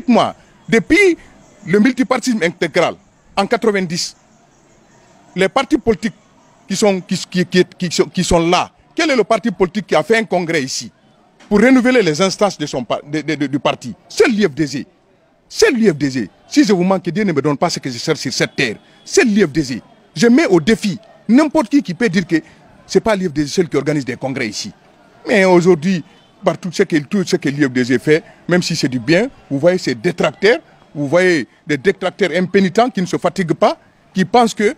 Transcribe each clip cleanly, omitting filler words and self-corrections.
Dites-moi, depuis le multipartisme intégral, en 90, les partis politiques qui sont là, quel est le parti politique qui a fait un congrès ici pour renouveler les instances du parti? C'est l'IFDZ. C'est l'IFDZ. Si je vous manque, Dieu ne me donne pas ce que je cherche sur cette terre. C'est l'IFDZ. Je mets au défi n'importe qui peut dire que ce n'est pas l'IFDZ seul qui organise des congrès ici. Mais aujourd'hui, par tout ce que l'IFDZ fait, même si c'est du bien, vous voyez ces détracteurs, vous voyez des détracteurs impénitents qui ne se fatiguent pas, qui pensent que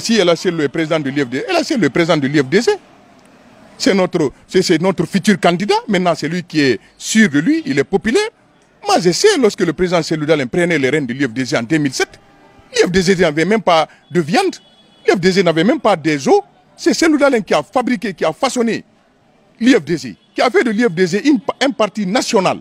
si elle a c'est le président de l'IFDZ, elle a c'est le président de l'IFDZ. C'est notre futur candidat. Maintenant, c'est lui qui est sûr de lui, il est populaire. Moi, je sais, lorsque le président Seloudal prenait les rênes de l'IFDZ en 2007, l'IFDZ n'avait même pas de viande, l'IFDZ n'avait même pas des os. C'est Seloudal qui a fabriqué, qui a façonné l'IFDZ, qui a fait de l'IFDZ un parti national.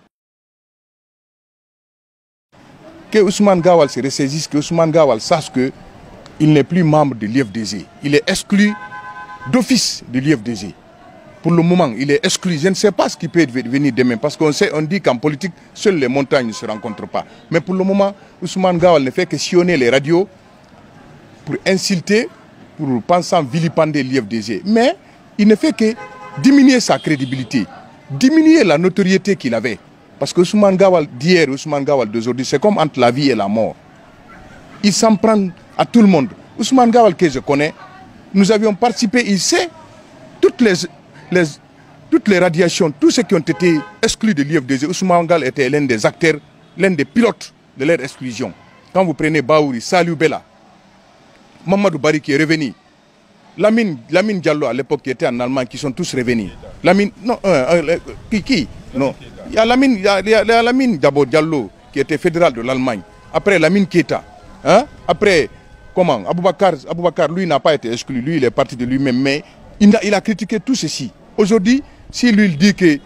Que Ousmane Gawal se ressaisisse, que Ousmane Gawal sache qu'il n'est plus membre de l'IFDZ. Il est exclu d'office de l'IFDZ. Pour le moment, il est exclu. Je ne sais pas ce qui peut venir demain. Parce qu'on dit qu'en politique, seules les montagnes ne se rencontrent pas. Mais pour le moment, Ousmane Gawal ne fait que sillonner les radios pour insulter, pour penser vilipender l'IFDZ. Mais il ne fait que diminuer sa crédibilité, diminuer la notoriété qu'il avait. Parce que Ousmane Gawal d'hier, Ousmane Gawal d'aujourd'hui, c'est comme entre la vie et la mort. Il s'en prend à tout le monde. Ousmane Gawal que je connais, nous avions participé, il sait, toutes les radiations, tous ceux qui ont été exclus de l'IFDZ. Ousmane Gawal était l'un des acteurs, l'un des pilotes de leur exclusion. Quand vous prenez Baouri, Salou Bella, Mamadou Bari qui est revenu, Lamine Diallo à l'époque qui était en Allemagne, qui sont tous revenus. Lamine, non, qui non. Il y a Lamine Diallo qui était fédéral de l'Allemagne. Après Lamine Keita. Hein? Après, comment Aboubakar, lui, n'a pas été exclu. Lui, il est parti de lui-même. Mais il a critiqué tout ceci. Aujourd'hui, si lui il dit que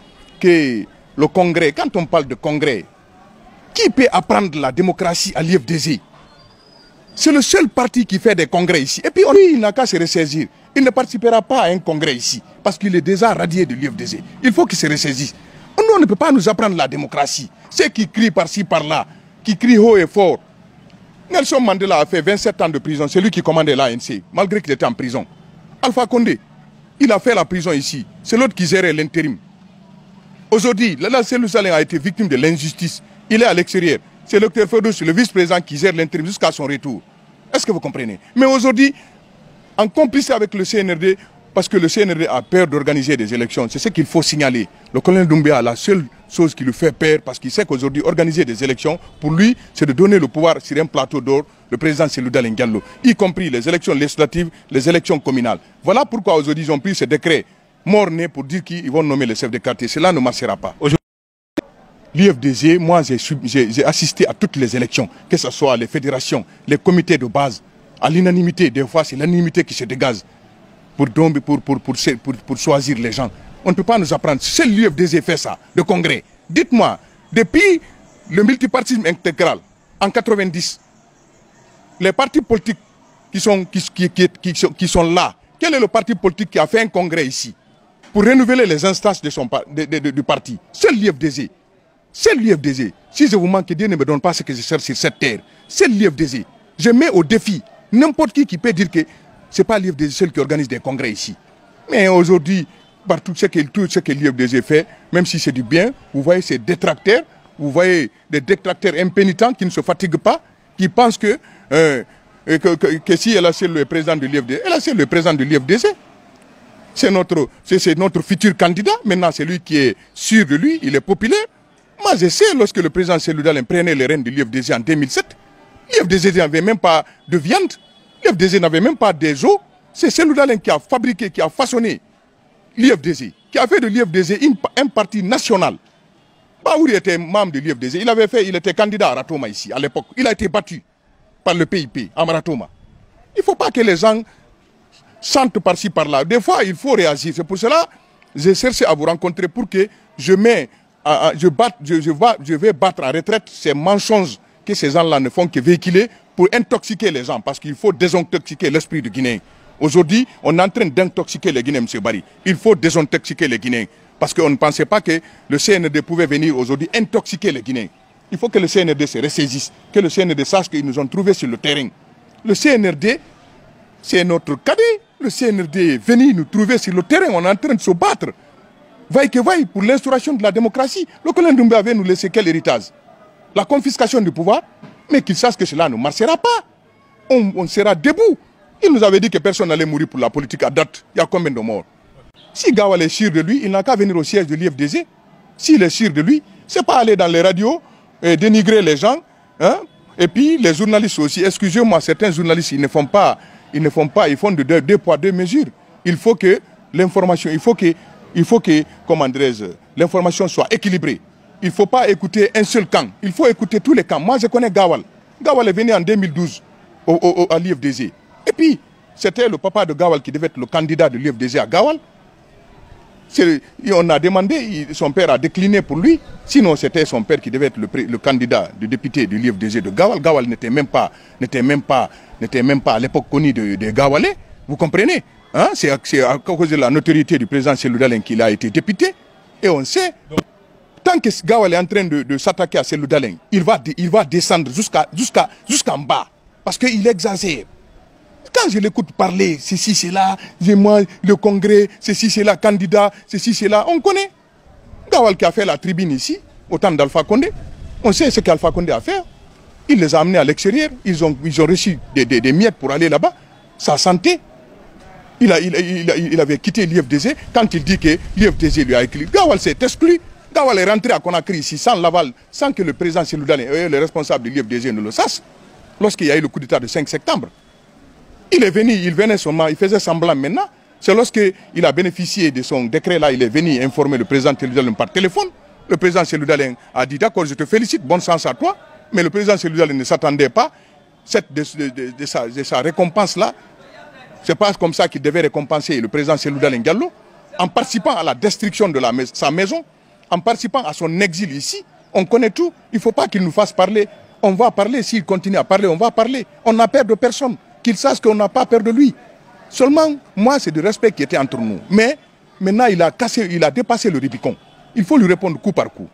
le congrès, quand on parle de congrès, qui peut apprendre la démocratie à l'IFDZ? C'est le seul parti qui fait des congrès ici. Et puis, lui, il n'a qu'à se ressaisir. Il ne participera pas à un congrès ici. Parce qu'il est déjà radié de l'IFDZ. Il faut qu'il se ressaisisse. Nous, on ne peut pas nous apprendre la démocratie. Ceux qui crient par-ci, par-là, qui crient haut et fort. Nelson Mandela a fait 27 ans de prison. C'est lui qui commandait l'ANC, malgré qu'il était en prison. Alpha Condé, il a fait la prison ici. C'est l'autre qui gérait l'intérim. Aujourd'hui, Lala Selou Saleh a été victime de l'injustice. Il est à l'extérieur. C'est le Dr Ferdous, le vice-président, qui gère l'intérim jusqu'à son retour. Est-ce que vous comprenez? Mais aujourd'hui, en complicité avec le CNRD, parce que le CNRD a peur d'organiser des élections, c'est ce qu'il faut signaler. Le colonel Doumbia a la seule chose qui lui fait peur, parce qu'il sait qu'aujourd'hui, organiser des élections, pour lui, c'est de donner le pouvoir sur un plateau d'or, le président Seloudal Diallo, y compris les élections législatives, les élections communales. Voilà pourquoi aujourd'hui, ils ont pris ce décret mort-né pour dire qu'ils vont nommer les chefs de quartier. Cela ne marchera pas. L'IFDZ, moi, j'ai assisté à toutes les élections, que ce soit les fédérations, les comités de base, à l'unanimité. Des fois, c'est l'unanimité qui se dégage pour choisir les gens. On ne peut pas nous apprendre. Seul l'IFDZ fait ça, le congrès. Dites-moi, depuis le multipartisme intégral, en 90, les partis politiques qui sont là, quel est le parti politique qui a fait un congrès ici pour renouveler les instances du parti? Seul l'IFDZ. C'est l'IFDZ. Si je vous manque, Dieu ne me donne pas ce que je cherche sur cette terre. C'est l'IFDZ. Je mets au défi n'importe qui peut dire que ce n'est pas l'IFDZ seul qui organise des congrès ici. Mais aujourd'hui, par tout ce que l'IFDZ fait, même si c'est du bien, vous voyez ces détracteurs, vous voyez des détracteurs impénitents qui ne se fatiguent pas, qui pensent que si elle a c'est le président de l'IFDZ, elle a c'est le président de l'IFDZ. C'est notre futur candidat. Maintenant, c'est lui qui est sûr de lui, il est populaire. Moi, je sais, lorsque le président Seloudal prenait les rênes de l'IFDZ en 2007, l'IFDZ n'avait même pas de viande, l'IFDZ n'avait même pas des os. C'est Seloudal qui a fabriqué, qui a façonné l'IFDZ, qui a fait de l'IFDZ un parti national. Baouri était membre de l'IFDZ, il était candidat à Ratoma ici, à l'époque. Il a été battu par le PIP à Ratoma. Il ne faut pas que les gens sentent par-ci, par-là. Des fois, il faut réagir. C'est pour cela que j'ai cherché à vous rencontrer pour que je vais battre en retraite ces mensonges que ces gens-là ne font que véhiculer pour intoxiquer les gens. Parce qu'il faut désintoxiquer l'esprit de Guinée. Aujourd'hui, on est en train d'intoxiquer les Guinéens, M. Barry. Il faut désintoxiquer les Guinéens. Parce qu'on ne pensait pas que le CNRD pouvait venir aujourd'hui intoxiquer les Guinéens. Il faut que le CNRD se ressaisisse, que le CNRD sache qu'ils nous ont trouvés sur le terrain. Le CNRD, c'est notre cadet. Le CNRD est venu nous trouver sur le terrain. On est en train de se battre. Vaille que vaille pour l'instauration de la démocratie. Le colonel Doumbé avait nous laissé quel héritage? La confiscation du pouvoir. Mais qu'ils sachent que cela ne marchera pas. On sera debout. Il nous avait dit que personne n'allait mourir pour la politique à date. Il y a combien de morts? Si Gawal est sûr de lui, il n'a qu'à venir au siège de l'IFDZ. S'il est sûr de lui, c'est pas aller dans les radios et dénigrer les gens. Hein? Et puis les journalistes aussi. Excusez-moi, certains journalistes, ils font de deux poids, deux mesures. Il faut que l'information, comment dirais-je, l'information soit équilibrée. Il ne faut pas écouter un seul camp. Il faut écouter tous les camps. Moi, je connais Gawal. Gawal est venu en 2012 à l'IFDZ. Et puis, c'était le papa de Gawal qui devait être le candidat de l'IFDZ à Gawal. On a demandé, son père a décliné pour lui. Sinon, c'était son père qui devait être le candidat de député de l'IFDZ de Gawal. Gawal n'était même pas à l'époque connu de Gawalais. Vous comprenez? Hein? C'est à cause de la notoriété du président Cellou Dalein qu'il a été député. Et on sait, tant que Gawal est en train de s'attaquer à Cellou Dalein, il va descendre jusqu'en bas. Parce qu'il exagère. Quand je l'écoute parler, ceci, c'est là, moi, le congrès, ceci, c'est là, candidat, ceci, c'est là, on connaît. Gawal qui a fait la tribune ici, au temps d'Alpha Condé, on sait ce qu'Alpha Condé a fait. Il les a amenés à l'extérieur, ils ont reçu des miettes pour aller là-bas. Sa santé, il avait quitté l'IFDZ quand il dit que l'IFDZ lui a écrit. Gawal s'est exclu. Gawal est rentré à Conakry ici sans l'aval, sans que le président Cellou Dalein et les responsables de l'IFDZ ne le sachent. Lorsqu'il y a eu le coup d'État de 5 septembre. Il est venu, il faisait semblant maintenant. C'est lorsqu'il a bénéficié de son décret là, il est venu informer le président Cellou Dalein par téléphone. Le président Cellou Dalein a dit d'accord, je te félicite, bon sens à toi. Mais le président Cellou Dalein ne s'attendait pas de sa récompense là. C'est pas comme ça qu'il devait récompenser le président Cellou Dalein Diallo en participant à la destruction de sa maison, en participant à son exil ici. On connaît tout, il ne faut pas qu'il nous fasse parler. On va parler, s'il continue à parler, on va parler. On n'a peur de personne. Qu'il sache qu'on n'a pas peur de lui. Seulement, moi, c'est du respect qui était entre nous. Mais maintenant, il a dépassé le Rubicon. Il faut lui répondre coup par coup.